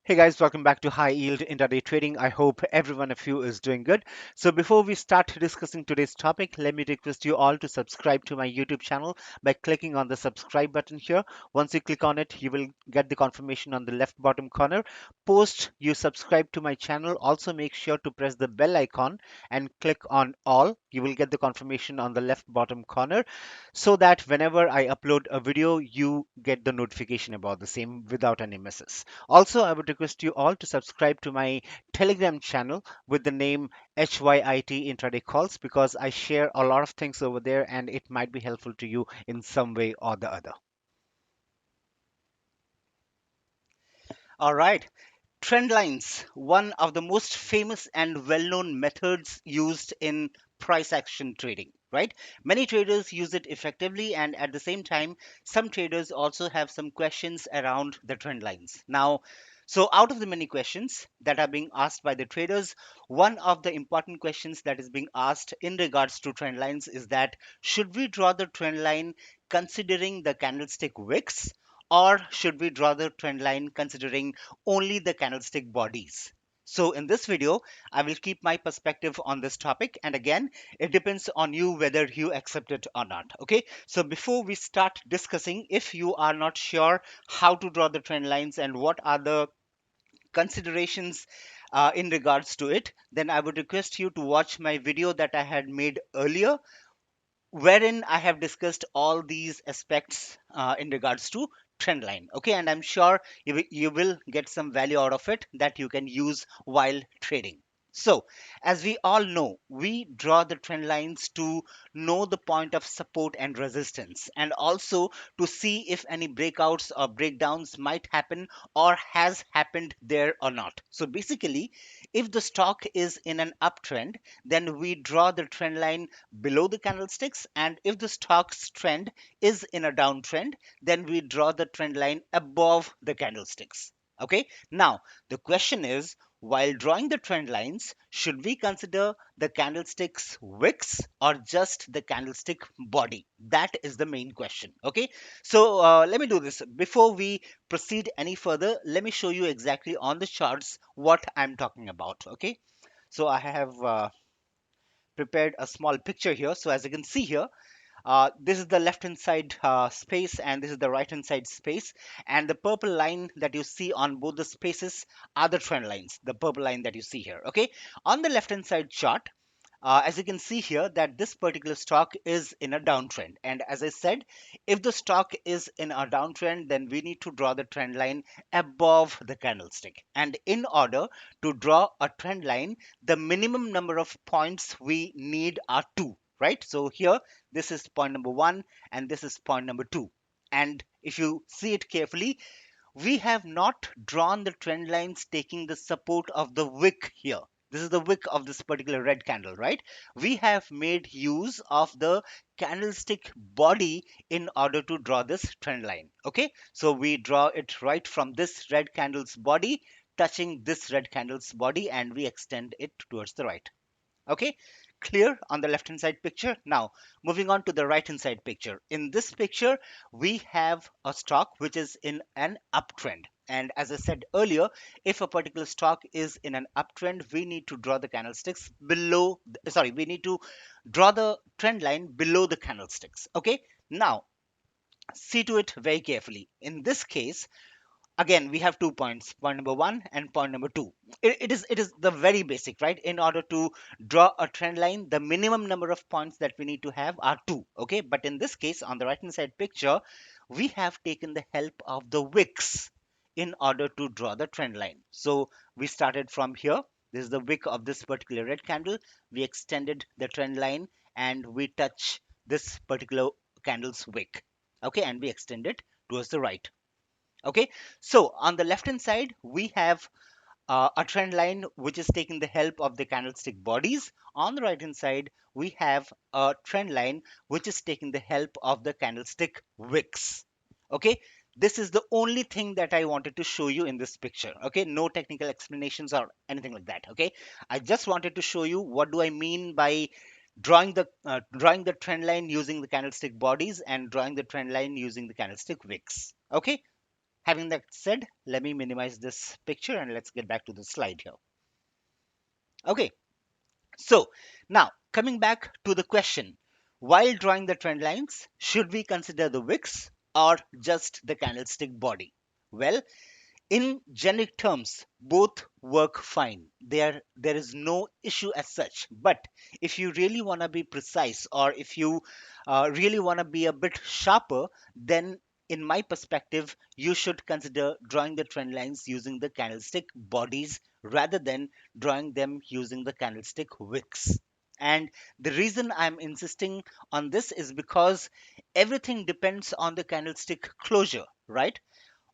Hey guys, welcome back to High Yield Intraday Trading. I hope every one of you is doing good. So before we start discussing today's topic, let me request you all to subscribe to my YouTube channel by clicking on the subscribe button here. Once you click on it, you will get the confirmation on the left bottom corner. Post you subscribe to my channel, also make sure to press the bell icon and click on all. You will get the confirmation on the left bottom corner so that whenever I upload a video, you get the notification about the same without any misses. Also, I would request you all to subscribe to my Telegram channel with the name HYIT Intraday Calls because I share a lot of things over there and it might be helpful to you in some way or the other. All right. Trend lines, one of the most famous and well known methods used in price action trading, right? Many traders use it effectively, and at the same time, some traders also have some questions around the trend lines. Now, so out of the many questions that are being asked by the traders, one of the important questions that is being asked in regards to trend lines is that should we draw the trend line considering the candlestick wicks, or should we draw the trend line considering only the candlestick bodies? So in this video, I will keep my perspective on this topic. And again, it depends on you whether you accept it or not. Okay. So before we start discussing, if you are not sure how to draw the trend lines and what are the considerations in regards to it, then I would request you to watch my video that I had made earlier wherein I have discussed all these aspects in regards to trend line. Okay, and I'm sure you will get some value out of it that you can use while trading. So, as we all know, we draw the trend lines to know the point of support and resistance, and also to see if any breakouts or breakdowns might happen or has happened there or not. So, basically, if the stock is in an uptrend, then we draw the trend line below the candlesticks, and if the stock's trend is in a downtrend, then we draw the trend line above the candlesticks. Okay, now the question is, while drawing the trend lines, should we consider the candlestick's wicks or just the candlestick body? That is the main question. Okay, so let me do this before we proceed any further. Let me show you exactly on the charts what I'm talking about. Okay, so I have prepared a small picture here. So as you can see here, this is the left hand side space and this is the right hand side space, and the purple line that you see on both the spaces are the trend lines, the purple line that you see here. Okay, on the left hand side chart, as you can see here that this particular stock is in a downtrend, and as I said, if the stock is in a downtrend, then we need to draw the trend line above the candlestick, and in order to draw a trend line, the minimum number of points we need are two, right? So here, this is point number one and this is point number two, and if you see it carefully, we have not drawn the trend lines taking the support of the wick here. This is the wick of this particular red candle, right? We have made use of the candlestick body in order to draw this trend line. Okay, so we draw it right from this red candle's body, touching this red candle's body, and we extend it towards the right. Okay, clear on the left hand side picture. Now moving on to the right hand side picture. In this picture, we have a stock which is in an uptrend, and as I said earlier, if a particular stock is in an uptrend, we need to draw the candlesticks below sorry, we need to draw the trend line below the candlesticks. Okay, now see to it very carefully. In this case, again, we have 2 points, point number one and point number two. It is the very basic, right? In order to draw a trend line, the minimum number of points that we need to have are two. Okay, but in this case, on the right hand side picture, we have taken the help of the wicks in order to draw the trend line. So we started from here. This is the wick of this particular red candle. We extended the trend line and we touch this particular candle's wick. Okay, and we extend it towards the right. Okay, so on the left hand side, we have a trend line which is taking the help of the candlestick bodies. On the right hand side, we have a trend line which is taking the help of the candlestick wicks. Okay, this is the only thing that I wanted to show you in this picture. Okay, no technical explanations or anything like that. Okay, I just wanted to show you what do I mean by drawing the trend line using the candlestick bodies and drawing the trend line using the candlestick wicks. Okay, Having that said, let me minimize this picture and let's get back to the slide here. Okay, so now coming back to the question, while drawing the trend lines, should we consider the wicks or just the candlestick body? Well, in generic terms, both work fine. There is no issue as such. But if you really want to be precise, or if you really want to be a bit sharper, then in my perspective, you should consider drawing the trend lines using the candlestick bodies rather than drawing them using the candlestick wicks. And the reason I'm insisting on this is because everything depends on the candlestick closure, right?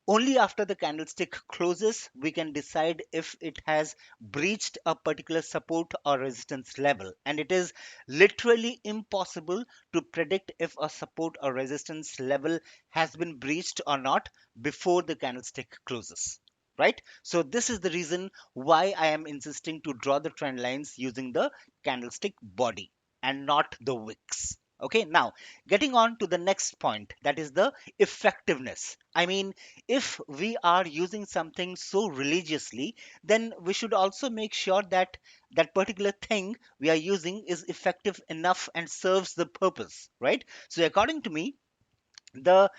Only after the candlestick closes, we can decide if it has breached a particular support or resistance level. And it is literally impossible to predict if a support or resistance level has been breached or not before the candlestick closes. Right? So, this is the reason why I am insisting to draw the trend lines using the candlestick body and not the wicks. Okay, now getting on to the next point, that is the effectiveness. I mean, if we are using something so religiously, then we should also make sure that that particular thing we are using is effective enough and serves the purpose, right? So according to me, the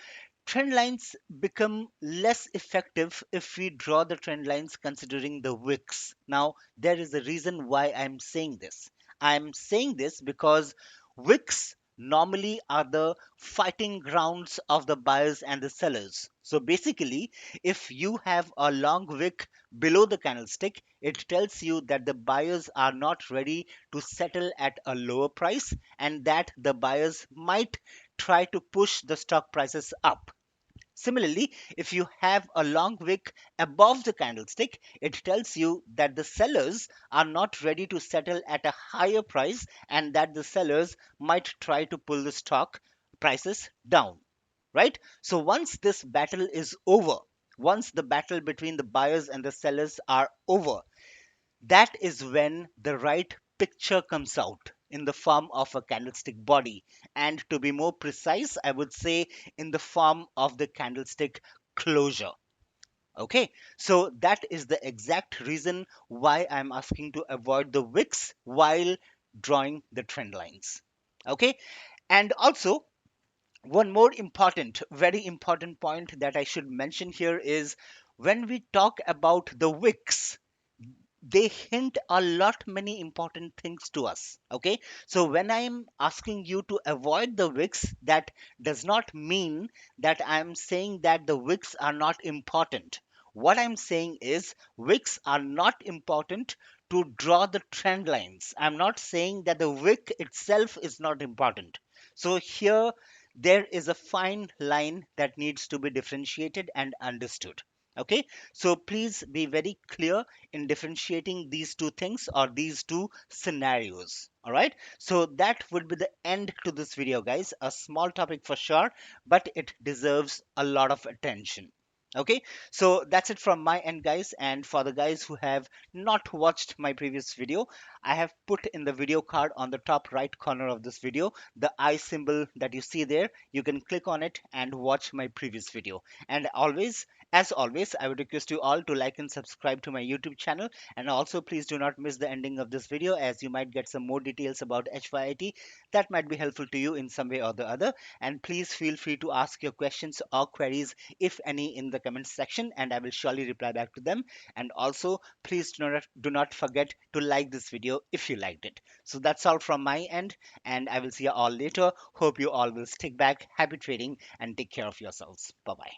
trend lines become less effective if we draw the trend lines considering the wicks. Now, there is a reason why I'm saying this. I'm saying this because wicks normally are the fighting grounds of the buyers and the sellers. So basically, if you have a long wick below the candlestick, it tells you that the buyers are not ready to settle at a lower price and that the buyers might try to push the stock prices up. Similarly, if you have a long wick above the candlestick, it tells you that the sellers are not ready to settle at a higher price and that the sellers might try to pull the stock prices down. Right? So once this battle is over, once the battle between the buyers and the sellers are over, that is when the right picture comes out in the form of a candlestick body. And to be more precise, I would say in the form of the candlestick closure. Okay, so that is the exact reason why I'm asking to avoid the wicks while drawing the trend lines. Okay, and also one more important, very important point that I should mention here is when we talk about the wicks, they hint a lot many important things to us. Okay, so when I'm asking you to avoid the wicks, that does not mean that I'm saying that the wicks are not important. What I'm saying is wicks are not important to draw the trend lines. I'm not saying that the wick itself is not important. So here there is a fine line that needs to be differentiated and understood. Okay, so please be very clear in differentiating these two things or these two scenarios. All right, so that would be the end to this video, guys. A small topic for sure, but it deserves a lot of attention. Okay, so that's it from my end, guys. And for the guys who have not watched my previous video, I have put in the video card on the top right corner of this video the I symbol that you see there. You can click on it and watch my previous video. And always, as always, I would request you all to like and subscribe to my YouTube channel. And also, please do not miss the ending of this video as you might get some more details about HYIT that might be helpful to you in some way or the other. And please feel free to ask your questions or queries, if any, in the comments section, and I will surely reply back to them. And also, please do not forget to like this video if you liked it. So that's all from my end, and I will see you all later. Hope you all will stick back. Happy trading and take care of yourselves. Bye bye.